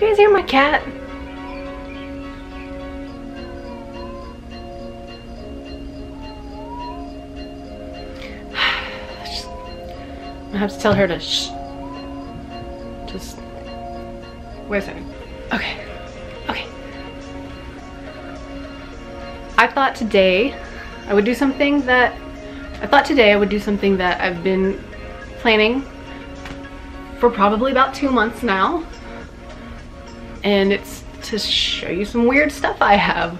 you guys hear my cat? I have to tell her to shh. Just wait a second. Okay. Okay. I thought today I would do something that I've been planning for probably about 2 months now. And it's to show you some weird stuff I have.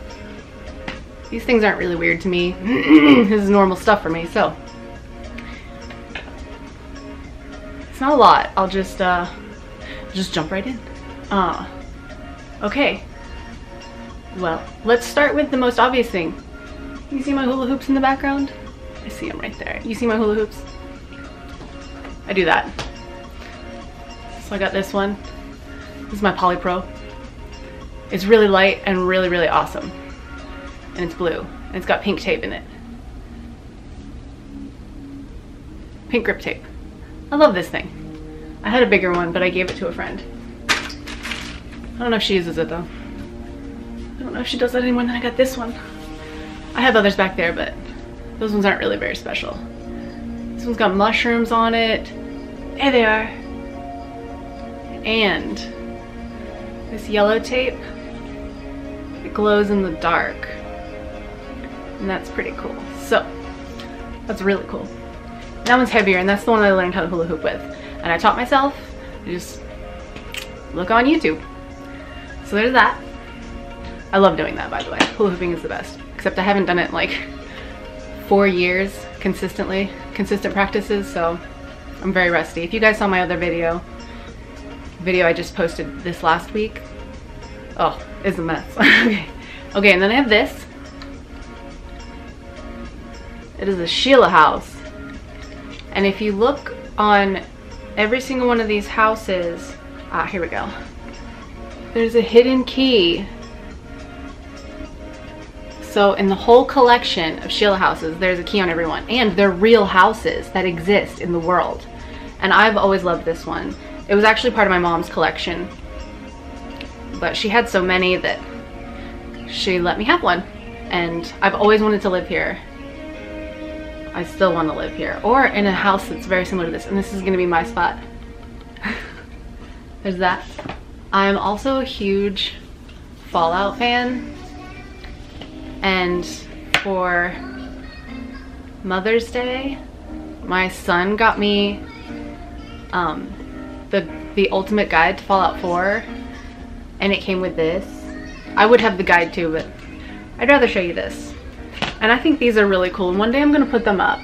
These things aren't really weird to me. This is normal stuff for me, so. It's not a lot. I'll just jump right in. Okay. Well, let's start with the most obvious thing. You see my hula hoops in the background? I see them right there. You see my hula hoops? I do that. So I got this one. This is my Poly Pro. It's really light and really, really awesome. And it's blue. And it's got pink tape in it. Pink grip tape. I love this thing. I had a bigger one, but I gave it to a friend. I don't know if she uses it though. I don't know if she does that anymore. Then I got this one. I have others back there, but those ones aren't really very special. This one's got mushrooms on it. There they are. And this yellow tape, it glows in the dark. And that's pretty cool. So, that's really cool. That one's heavier, and that's the one I learned how to hula hoop with. And I taught myself. I just look on YouTube. So there's that. I love doing that, by the way. Hula hooping is the best. Except I haven't done it in like 4 years consistent practices, so I'm very rusty. If you guys saw my other video I just posted this last week, oh, it's a mess. Okay, and then I have this. It is a Sheila house. And if you look on every single one of these houses, here we go. There's a hidden key. So in the whole collection of Sheila houses, there's a key on every one. And they're real houses that exist in the world. And I've always loved this one. It was actually part of my mom's collection. But she had so many that she let me have one. And I've always wanted to live here. I still want to live here. Or in a house that's very similar to this. And this is going to be my spot. There's that. I'm also a huge Fallout fan. And for Mother's Day, my son got me the ultimate guide to Fallout 4, and it came with this. I would have the guide too, but I'd rather show you this. And I think these are really cool, and one day I'm gonna put them up.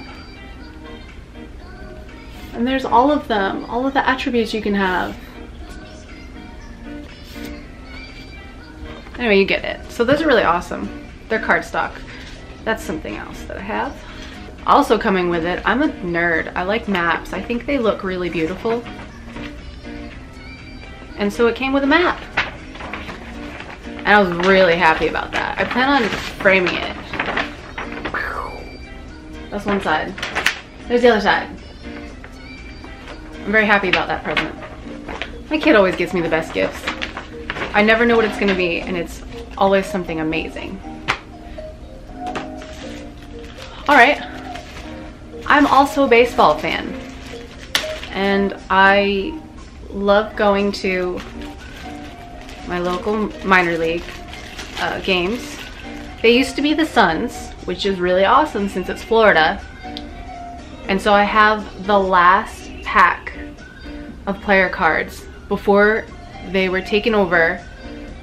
And there's all of them, all of the attributes you can have. Anyway, you get it. So those are really awesome. They're cardstock. That's something else that I have. Also coming with it, I'm a nerd. I like maps. I think they look really beautiful. And so it came with a map. And I was really happy about that. I plan on framing it. That's one side. There's the other side. I'm very happy about that present. My kid always gets me the best gifts. I never know what it's gonna be, and it's always something amazing. Alright, I'm also a baseball fan, and I love going to my local minor league games. They used to be the Suns, which is really awesome since it's Florida, and so I have the last pack of player cards before they were taken over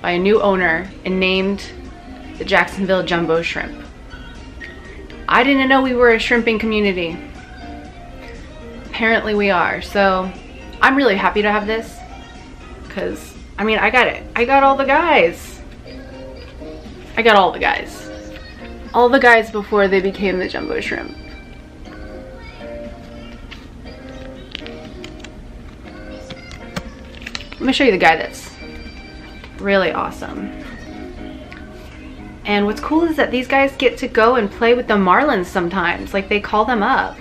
by a new owner and named the Jacksonville Jumbo Shrimp. I didn't know we were a shrimping community. Apparently we are, so I'm really happy to have this because, I mean, I got it. I got all the guys. I got all the guys. All the guys before they became the Jumbo Shrimp. Let me show you the guy that's really awesome. And what's cool is that these guys get to go and play with the Marlins sometimes. Like, they call them up.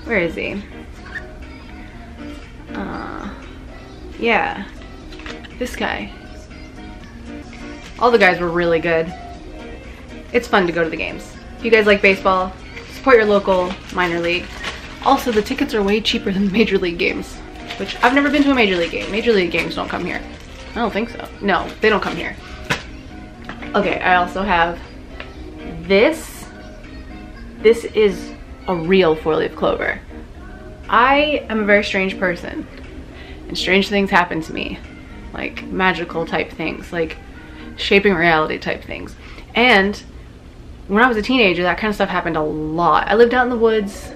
Where is he? Yeah. This guy. All the guys were really good. It's fun to go to the games. If you guys like baseball, support your local minor league. Also, the tickets are way cheaper than the major league games, which I've never been to a major league game. Major league games don't come here. I don't think so. No, they don't come here. Okay, I also have this. This is a real four-leaf clover. I am a very strange person, and strange things happen to me, like magical type things, like shaping reality type things. And when I was a teenager, that kind of stuff happened a lot. I lived out in the woods.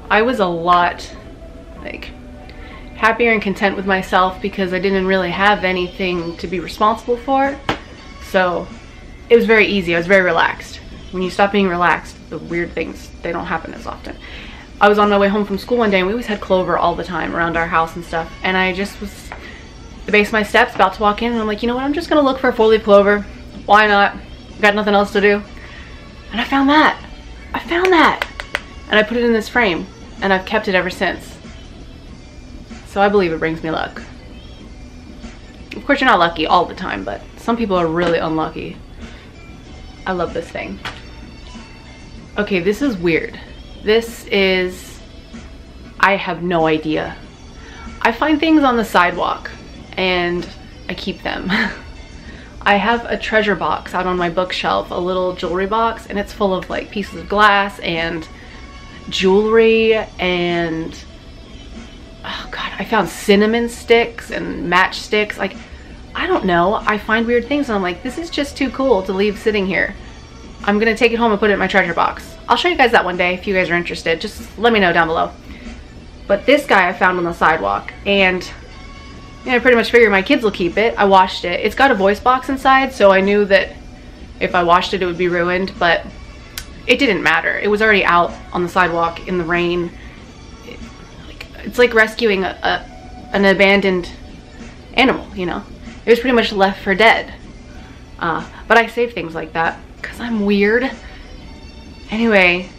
I was a lot like happier and content with myself because I didn't really have anything to be responsible for. So it was very easy. I was very relaxed. When you stop being relaxed, the weird things, they don't happen as often. I was on my way home from school one day and we always had clover all the time around our house and stuff. And I just was at the base of my steps about to walk in and I'm like, you know what, I'm just gonna look for a four-leaf clover. Why not? Got nothing else to do. And I found that. I found that. And I put it in this frame and I've kept it ever since. So I believe it brings me luck. Of course, you're not lucky all the time, but some people are really unlucky. I love this thing. Okay, this is weird. This is, I have no idea. I find things on the sidewalk and I keep them. I have a treasure box out on my bookshelf, a little jewelry box, and it's full of like pieces of glass and jewelry and, oh God, I found cinnamon sticks and matchsticks. Like, I don't know, I find weird things and I'm like, this is just too cool to leave sitting here. I'm gonna take it home and put it in my treasure box. I'll show you guys that one day if you guys are interested. Just let me know down below. But this guy I found on the sidewalk, and I pretty much figured my kids will keep it. I washed it. It's got a voice box inside, so I knew that if I washed it, it would be ruined, but it didn't matter. It was already out on the sidewalk in the rain. It's like rescuing an abandoned animal, you know? It was pretty much left for dead. But I save things like that because I'm weird. Anyway,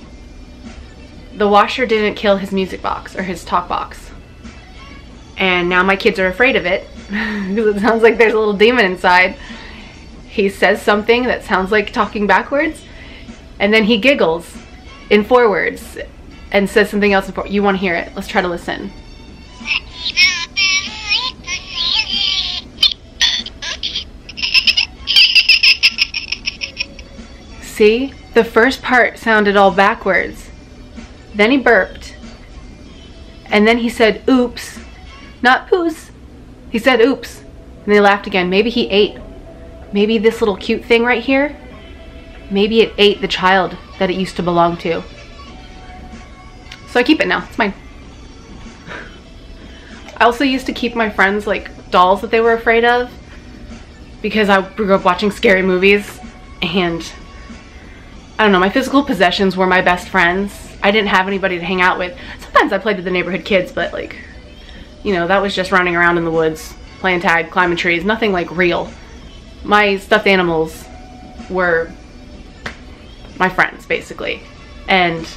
the washer didn't kill his music box or his talk box. And now my kids are afraid of it because it sounds like there's a little demon inside. He says something that sounds like talking backwards, and then he giggles in forwards and says something else. You want to hear it? Let's try to listen. See? The first part sounded all backwards. Then he burped. And then he said, oops. Not poos. He said, oops. And they laughed again. Maybe he ate. Maybe this little cute thing right here, maybe it ate the child that it used to belong to. So I keep it now. It's mine. I also used to keep my friends like dolls that they were afraid of because I grew up watching scary movies, and I don't know, my physical possessions were my best friends. I didn't have anybody to hang out with. Sometimes I played with the neighborhood kids, but like, you know, that was just running around in the woods, playing tag, climbing trees, nothing like real. My stuffed animals were my friends, basically. And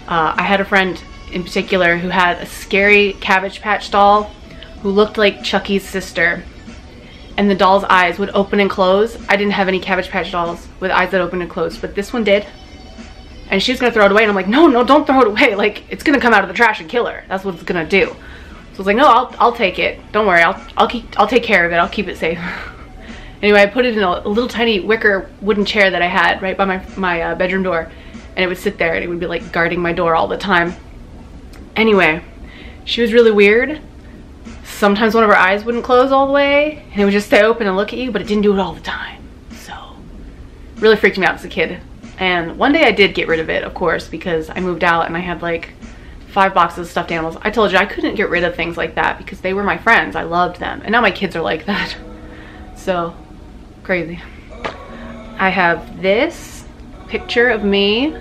I had a friend in particular who had a scary Cabbage Patch doll who looked like Chucky's sister. And the doll's eyes would open and close. I didn't have any Cabbage Patch dolls with eyes that opened and closed, but this one did. And she was gonna throw it away, and I'm like, no, no, don't throw it away. Like, it's gonna come out of the trash and kill her. That's what it's gonna do. So I was like, no, I'll take it. Don't worry, I'll take care of it. I'll keep it safe. Anyway, I put it in a little tiny wicker wooden chair that I had right by my bedroom door, and it would sit there and it would be like guarding my door all the time. Anyway, she was really weird. Sometimes one of her eyes wouldn't close all the way and it would just stay open and look at you, but it didn't do it all the time. So really freaked me out as a kid. And one day I did get rid of it, of course, because I moved out and I had like 5 boxes of stuffed animals. I told you I couldn't get rid of things like that because they were my friends. I loved them. And now my kids are like that. So crazy. I have this picture of me.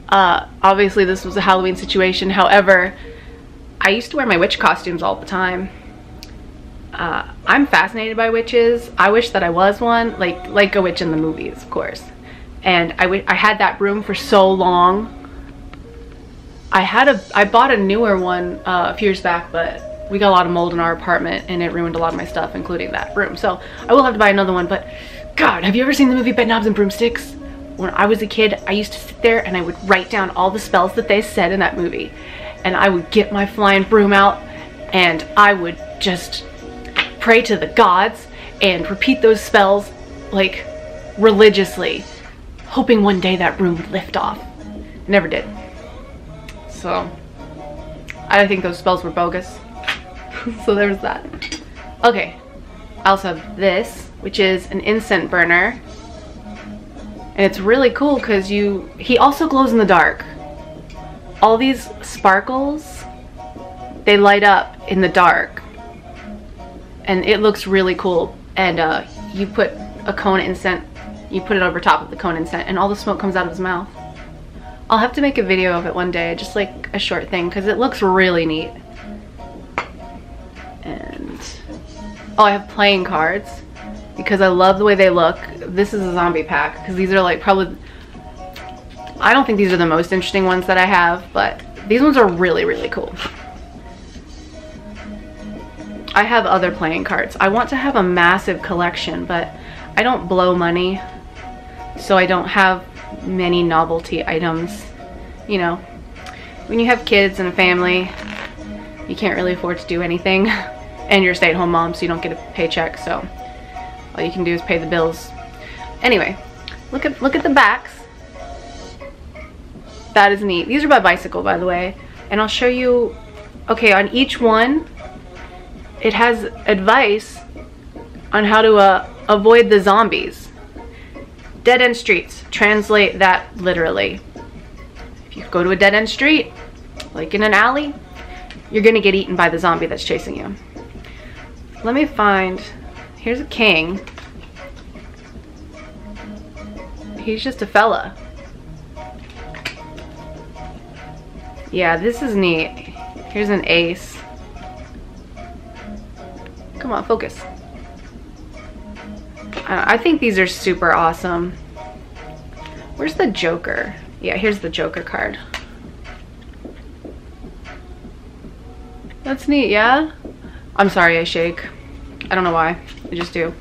Obviously this was a Halloween situation. However, I used to wear my witch costumes all the time. I'm fascinated by witches. I wish that I was one, like a witch in the movies, of course. And I had that broom for so long. I bought a newer one a few years back, but we got a lot of mold in our apartment and it ruined a lot of my stuff, including that broom. So I will have to buy another one, but God, have you ever seen the movie Bed Knobs and Broomsticks? When I was a kid, I used to sit there and I would write down all the spells that they said in that movie. And I would get my flying broom out and I would just pray to the gods and repeat those spells like religiously, hoping one day that broom would lift off. It never did. So I think those spells were bogus. So there's that. Okay, I also have this, which is an incense burner. And it's really cool because he also glows in the dark. All these sparkles, they light up in the dark. And it looks really cool. And you put a cone incense, you put it over top of the cone incense, and all the smoke comes out of his mouth. I'll have to make a video of it one day, just like a short thing, because it looks really neat. And oh, I have playing cards because I love the way they look. This is a zombie pack because these are like probably, I don't think these are the most interesting ones that I have, but these ones are really, really cool. I have other playing cards. I want to have a massive collection, but I don't blow money, so I don't have many novelty items. You know, when you have kids and a family, you can't really afford to do anything, and you're a stay-at-home mom, so you don't get a paycheck, so all you can do is pay the bills. Anyway, look at the backs. That is neat. These are by Bicycle, by the way, and I'll show you. Okay, on each one it has advice on how to avoid the zombies. Dead end streets, translate that literally. If you go to a dead end street, like in an alley, you're gonna get eaten by the zombie that's chasing you. Let me find, here's a king. He's just a fella. Yeah, this is neat. Here's an ace. Come on, focus. I think these are super awesome. Where's the Joker? Yeah, here's the Joker card. That's neat, yeah? I'm sorry I shake. I don't know why. I just do.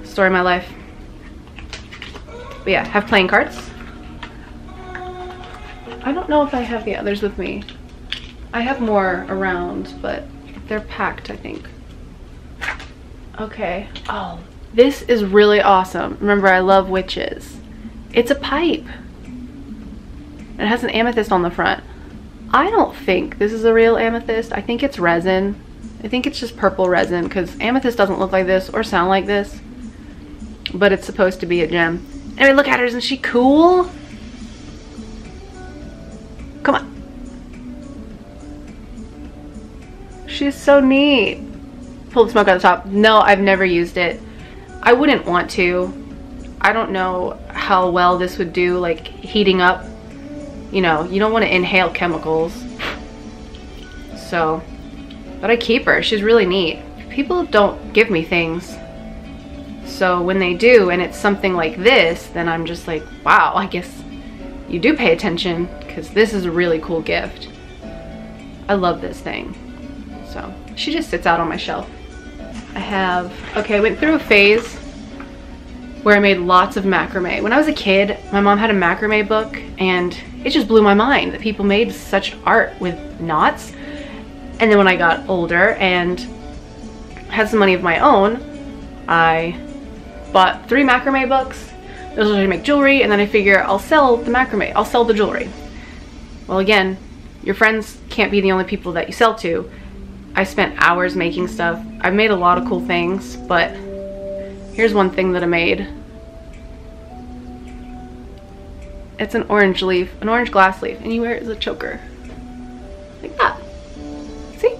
Story of my life. But yeah, have playing cards. I don't know if I have the others with me. I have more around, but they're packed, I think. Okay. Oh, this is really awesome. Remember, I love witches. It's a pipe. It has an amethyst on the front. I don't think this is a real amethyst. I think it's resin. I think it's just purple resin because amethyst doesn't look like this or sound like this. But it's supposed to be a gem. Anyway, look at her. Isn't she cool? Come on. She's so neat. Pull the smoke out of the top. No, I've never used it. I wouldn't want to. I don't know how well this would do, like heating up. You know, you don't want to inhale chemicals. So, but I keep her. She's really neat. People don't give me things. So when they do, and it's something like this, then I'm just like, wow, I guess you do pay attention, because this is a really cool gift. I love this thing. So she just sits out on my shelf. I have, okay, I went through a phase where I made lots of macrame. When I was a kid, my mom had a macrame book, and it just blew my mind that people made such art with knots. And then when I got older and had some money of my own, I bought 3 macrame books. Those are to make jewelry, and then I figure I'll sell the macrame. I'll sell the jewelry. Well, again, your friends can't be the only people that you sell to. I spent hours making stuff. I've made a lot of cool things, but here's one thing that I made. It's an orange leaf, an orange glass leaf, and you wear it as a choker. Like that. See?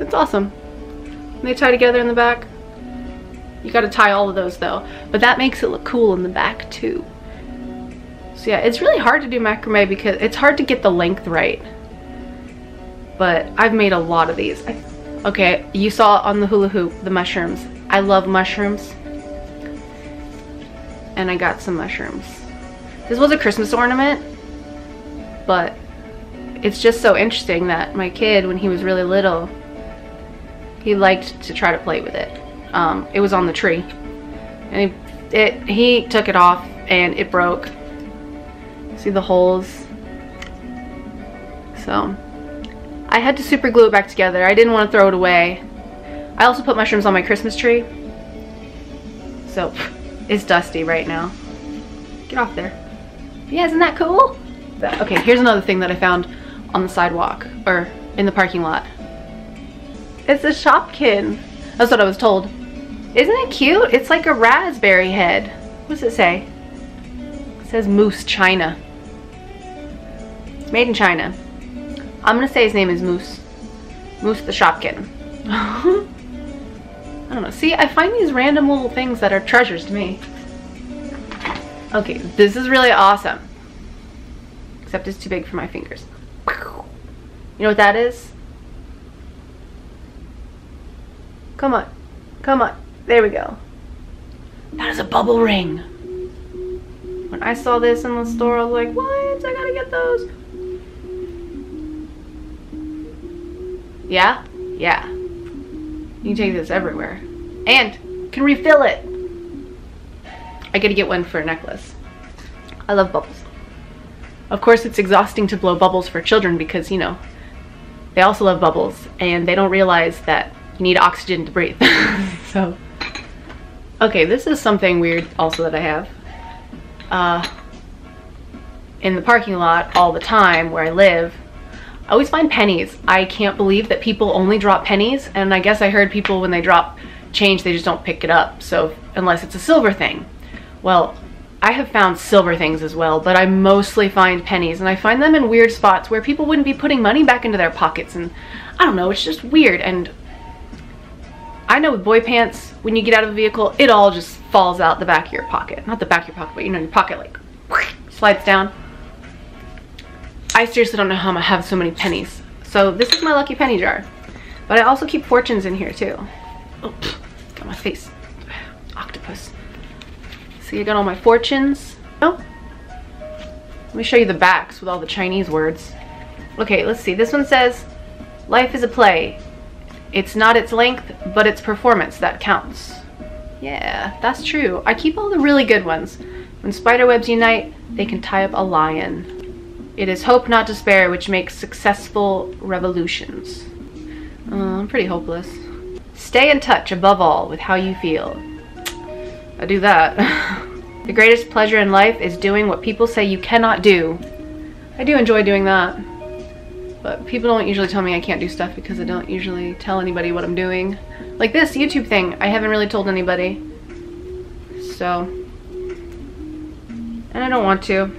It's awesome. And they tie together in the back. You gotta tie all of those though, but that makes it look cool in the back too. So yeah, it's really hard to do macrame because it's hard to get the length right. But I've made a lot of these. Okay, you saw on the hula hoop, the mushrooms. I love mushrooms. And I got some mushrooms. This was a Christmas ornament, but it's just so interesting that my kid, when he was really little, he liked to try to play with it. It was on the tree, and he took it off and it broke. See the holes? So I had to super glue it back together. I didn't want to throw it away. I also put mushrooms on my Christmas tree, so it's dusty right now. Get off there. Yeah, isn't that cool? Okay, here's another thing that I found on the sidewalk, or in the parking lot. It's a Shopkin. That's what I was told. Isn't it cute? It's like a raspberry head. What does it say? It says Moose China. It's made in China. I'm gonna say his name is Moose. Moose the Shopkin. I don't know. See, I find these random little things that are treasures to me. Okay, this is really awesome. Except it's too big for my fingers. You know what that is? Come on. Come on. There we go. That is a bubble ring. When I saw this in the store, I was like, what? I gotta get those. Yeah? Yeah. You can take this everywhere. And can refill it. I gotta get one for a necklace. I love bubbles. Of course, it's exhausting to blow bubbles for children because, you know, they also love bubbles and they don't realize that you need oxygen to breathe. So, okay, this is something weird also that I have. In the parking lot all the time where I live, I always find pennies. I can't believe that people only drop pennies, and I guess I heard people when they drop change, they just don't pick it up, so unless it's a silver thing. Well, I have found silver things as well, but I mostly find pennies, and I find them in weird spots where people wouldn't be putting money back into their pockets, and I don't know, it's just weird. And I know with boy pants, when you get out of a vehicle, it all just falls out the back of your pocket. Not the back of your pocket, but you know, your pocket like slides down. I seriously don't know how I'm gonna have so many pennies. So this is my lucky penny jar. But I also keep fortunes in here too. Oh, got my face. Octopus. See, I got all my fortunes. Oh, let me show you the backs with all the Chinese words. Okay, let's see. This one says, life is a play. It's not its length, but its performance that counts. Yeah, that's true. I keep all the really good ones. When spiderwebs unite, they can tie up a lion. It is hope, not despair, which makes successful revolutions. I'm pretty hopeless. Stay in touch, above all, with how you feel. I do that. The greatest pleasure in life is doing what people say you cannot do. I do enjoy doing that. But people don't usually tell me I can't do stuff because I don't usually tell anybody what I'm doing. Like this YouTube thing, I haven't really told anybody. So, and I don't want to.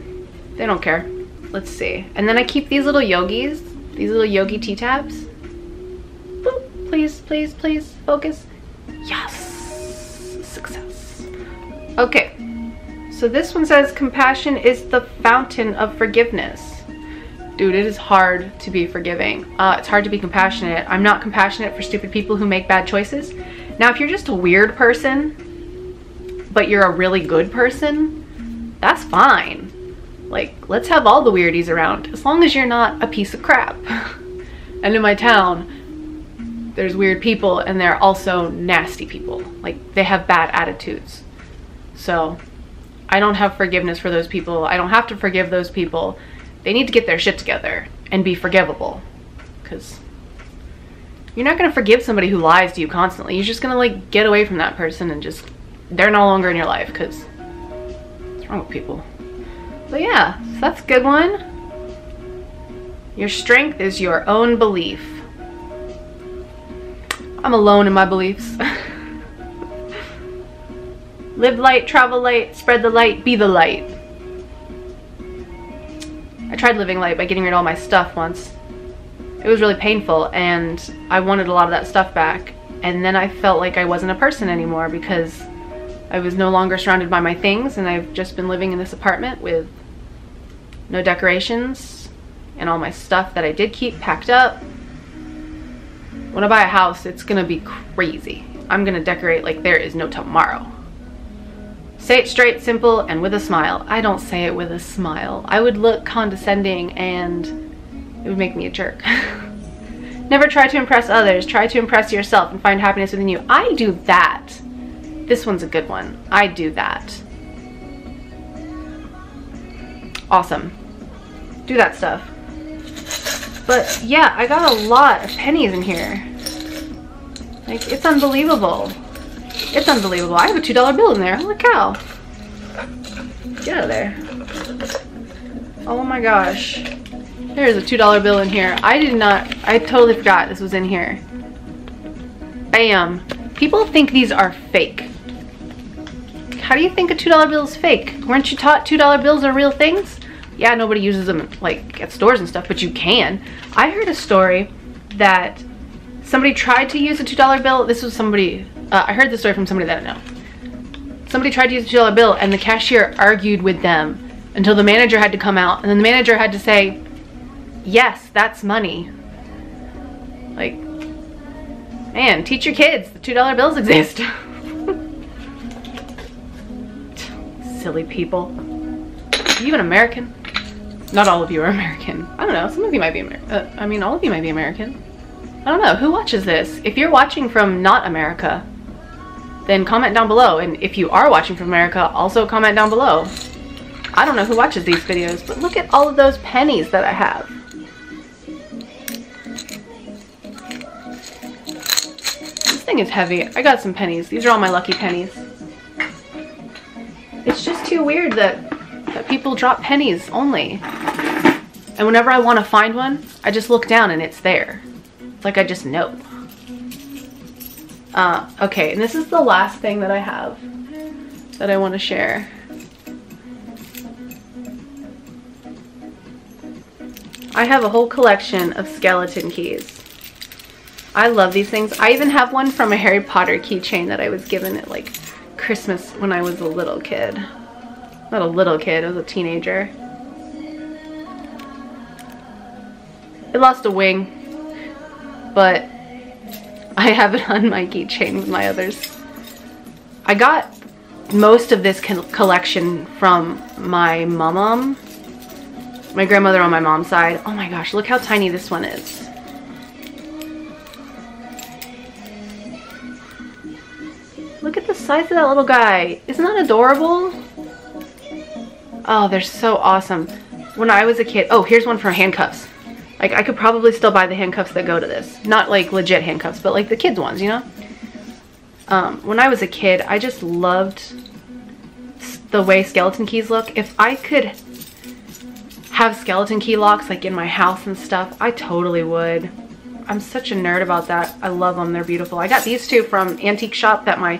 They don't care. Let's see. And then I keep these little yogis, these little yogi T-tabs. Boop. Please, please, please, focus. Yes, success. Okay, so this one says, compassion is the fountain of forgiveness. Dude, it is hard to be forgiving. It's hard to be compassionate. I'm not compassionate for stupid people who make bad choices. Now, if you're just a weird person, but you're a really good person, that's fine. Like, let's have all the weirdies around, as long as you're not a piece of crap. And in my town, there's weird people and they're also nasty people. Like, they have bad attitudes. So, I don't have forgiveness for those people. I don't have to forgive those people. They need to get their shit together and be forgivable. Because you're not going to forgive somebody who lies to you constantly. You're just going to, like, get away from that person and just, they're no longer in your life, because what's wrong with people? But yeah, so that's a good one. Your strength is your own belief. I'm alone in my beliefs. Live light, travel light, spread the light, be the light. I tried living light by getting rid of all my stuff once. It was really painful and I wanted a lot of that stuff back. And then I felt like I wasn't a person anymore because I was no longer surrounded by my things, and I've just been living in this apartment with no decorations and all my stuff that I did keep packed up. When I buy a house, it's gonna be crazy. I'm gonna decorate like there is no tomorrow. Say it straight, simple, and with a smile. I don't say it with a smile. I would look condescending and it would make me a jerk. Never try to impress others. Try to impress yourself and find happiness within you. I do that. This one's a good one. I do that. Awesome. Do that stuff. But yeah, I got a lot of pennies in here. Like, it's unbelievable. It's unbelievable. I have a $2 bill in there. Holy cow. Get out of there. Oh my gosh. There's a $2 bill in here. I totally forgot this was in here. Bam. People think these are fake. How do you think a $2 bill is fake? Weren't you taught $2 bills are real things? Yeah, nobody uses them like at stores and stuff, but you can. I heard a story that somebody tried to use a $2 bill. This was somebody, I heard this story from somebody that I know. Somebody tried to use a $2 bill and the cashier argued with them until the manager had to come out, and then the manager had to say, yes, that's money. Like, man, teach your kids the $2 bills exist. Silly people. Are you even American? Not all of you are American. I don't know, some of you might be American. I mean, all of you might be American. I don't know, who watches this? If you're watching from not America, then comment down below. And if you are watching from America, also comment down below. I don't know who watches these videos, but look at all of those pennies that I have. This thing is heavy. I got some pennies. These are all my lucky pennies. It's just too weird that people drop pennies only. And whenever I want to find one, I just look down and it's there. It's like I just know. Okay, and this is the last thing that I have that I want to share. I have a whole collection of skeleton keys. I love these things. I even have one from a Harry Potter keychain that I was given at like Christmas when I was a little kid. Not a little kid, I was a teenager. It lost a wing, but I have it on my keychain with my others. I got most of this collection from my mom, my grandmother on my mom's side. Oh my gosh, look how tiny this one is. Look at the size of that little guy. Isn't that adorable? Oh, they're so awesome. When I was a kid, oh, here's one for handcuffs. Like, I could probably still buy the handcuffs that go to this. Not like legit handcuffs, but like the kids ones, you know? When I was a kid, I just loved the way skeleton keys look. If I could have skeleton key locks like in my house and stuff, I totally would. I'm such a nerd about that. I love them. They're beautiful. I got these two from antique shop that my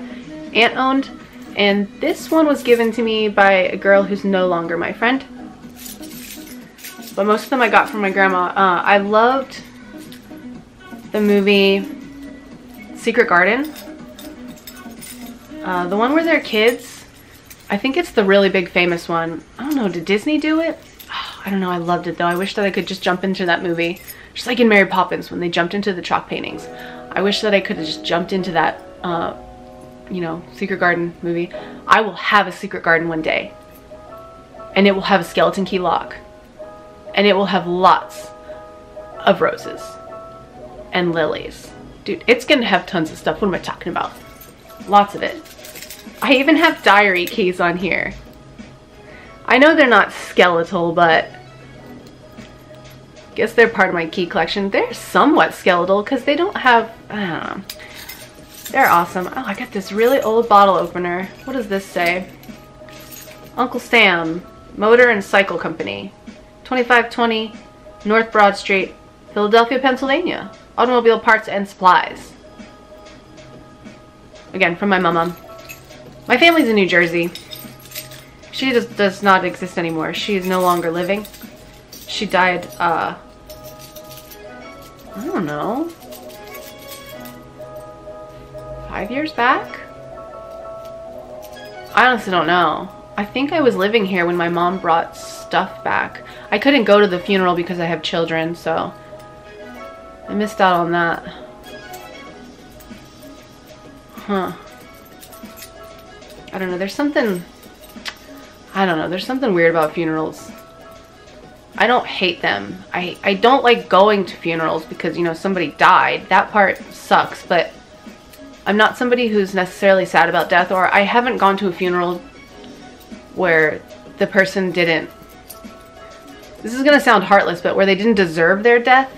aunt owned. And this one was given to me by a girl who's no longer my friend. But most of them I got from my grandma. I loved the movie Secret Garden. The one where they're kids. I think it's the really big famous one. I don't know, did Disney do it? Oh, I don't know, I loved it though. I wish that I could just jump into that movie. Just like in Mary Poppins when they jumped into the chalk paintings. I wish that I could have just jumped into that, you know, Secret Garden movie. I will have a secret garden one day. And it will have a skeleton key lock. And it will have lots of roses and lilies. Dude, it's gonna have tons of stuff. What am I talking about? Lots of it. I even have diary keys on here. I know they're not skeletal, but I guess they're part of my key collection. They're somewhat skeletal because they don't have, I don't know. They're awesome. Oh, I got this really old bottle opener. What does this say? Uncle Sam, Motor and Cycle Company. 2520 North Broad Street, Philadelphia, Pennsylvania. Automobile parts and supplies. Again, from my mama. My family's in New Jersey. She just does not exist anymore. She is no longer living. She died, I don't know, 5 years back? I honestly don't know. I think I was living here when my mom brought stuff back. I couldn't go to the funeral because I have children, so I missed out on that. Huh. I don't know, there's something, I don't know, there's something weird about funerals. I don't hate them. I don't like going to funerals because, you know, somebody died. That part sucks, but I'm not somebody who's necessarily sad about death, or I haven't gone to a funeral where the person didn't, this is gonna sound heartless, but where they didn't deserve their death.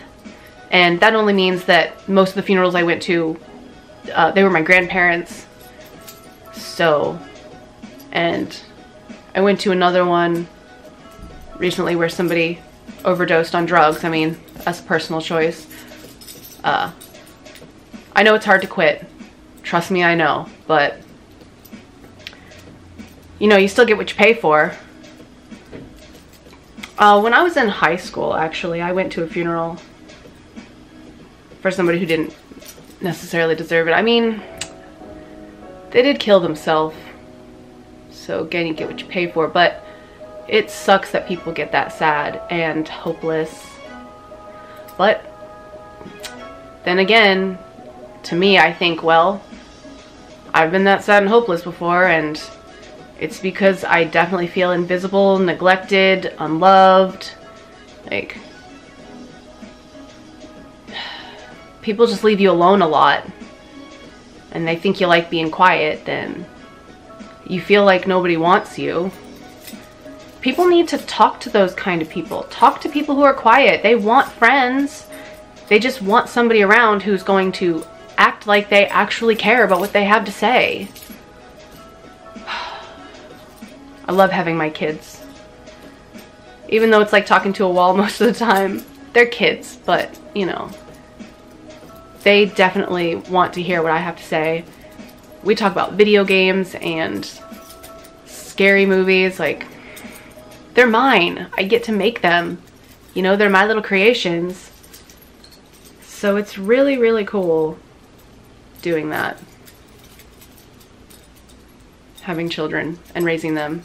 And that only means that most of the funerals I went to, they were my grandparents. So, and I went to another one recently where somebody overdosed on drugs. I mean, that's a personal choice. I know it's hard to quit. Trust me, I know. But, you know, you still get what you pay for. When I was in high school, actually, I went to a funeral for somebody who didn't necessarily deserve it. I mean, they did kill themselves. So again, you get what you pay for. But it sucks that people get that sad and hopeless. But then again, to me, I think, well, I've been that sad and hopeless before, and it's because I definitely feel invisible, neglected, unloved. Like, people just leave you alone a lot, and they think you like being quiet, then you feel like nobody wants you. People need to talk to those kind of people. Talk to people who are quiet. They want friends. They just want somebody around who's going to act like they actually care about what they have to say. I love having my kids. Even though it's like talking to a wall most of the time. They're kids, but, you know, they definitely want to hear what I have to say. We talk about video games and scary movies. Like, they're mine. I get to make them. You know, they're my little creations. So it's really, really cool doing that. Having children and raising them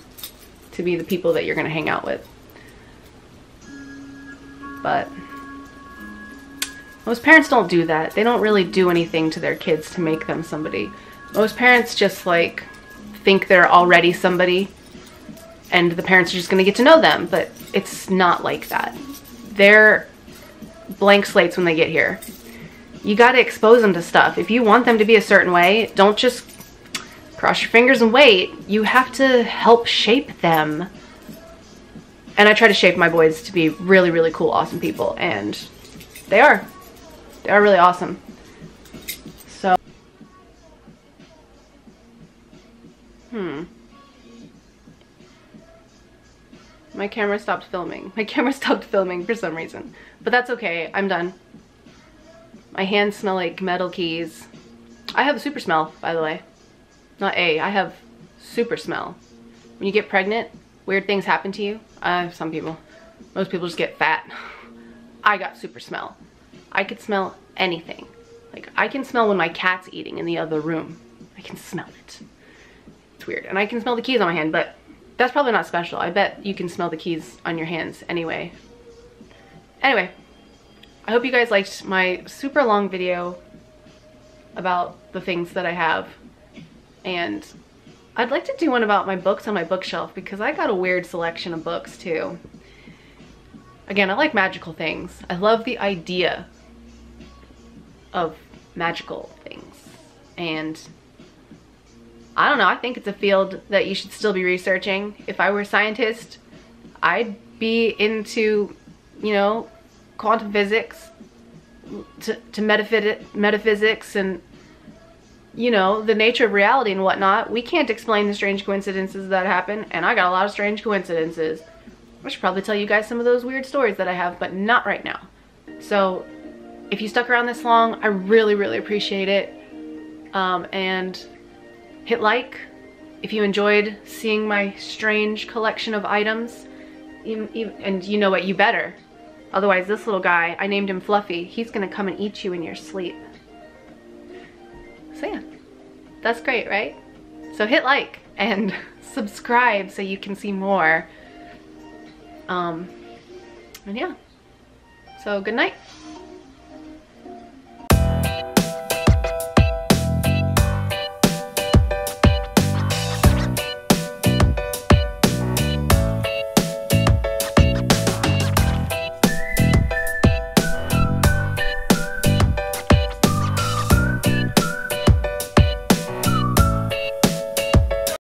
to be the people that you're going to hang out with. But most parents don't do that. They don't really do anything to their kids to make them somebody. Most parents just like think they're already somebody, and the parents are just going to get to know them. But it's not like that. They're blank slates when they get here. You got to expose them to stuff. If you want them to be a certain way, don't just cross your fingers and wait. You have to help shape them. And I try to shape my boys to be really, really cool, awesome people. And they are. They are really awesome. So, my camera stopped filming. My camera stopped filming for some reason. But that's okay. I'm done. My hands smell like metal keys. I have a super smell, by the way. Not I have super smell. When you get pregnant, weird things happen to you. Some people. Most people just get fat. I got super smell. I could smell anything. Like, I can smell when my cat's eating in the other room. I can smell it. It's weird. And I can smell the keys on my hand, but that's probably not special. I bet you can smell the keys on your hands anyway. Anyway, I hope you guys liked my super long video about the things that I have. And I'd like to do one about my books on my bookshelf, because I got a weird selection of books too. Again, I like magical things. I love the idea of magical things. And I don't know, I think it's a field that you should still be researching. If I were a scientist, I'd be into, you know, quantum physics, to metaphysics, and, you know, the nature of reality and whatnot. We can't explain the strange coincidences that happen, and I got a lot of strange coincidences. I should probably tell you guys some of those weird stories that I have, but not right now. So if you stuck around this long, I really, really appreciate it. And hit like if you enjoyed seeing my strange collection of items. And you know what, you better. Otherwise, this little guy, I named him Fluffy, he's gonna come and eat you in your sleep. So yeah, that's great, right? So hit like and subscribe so you can see more. And yeah, so good night.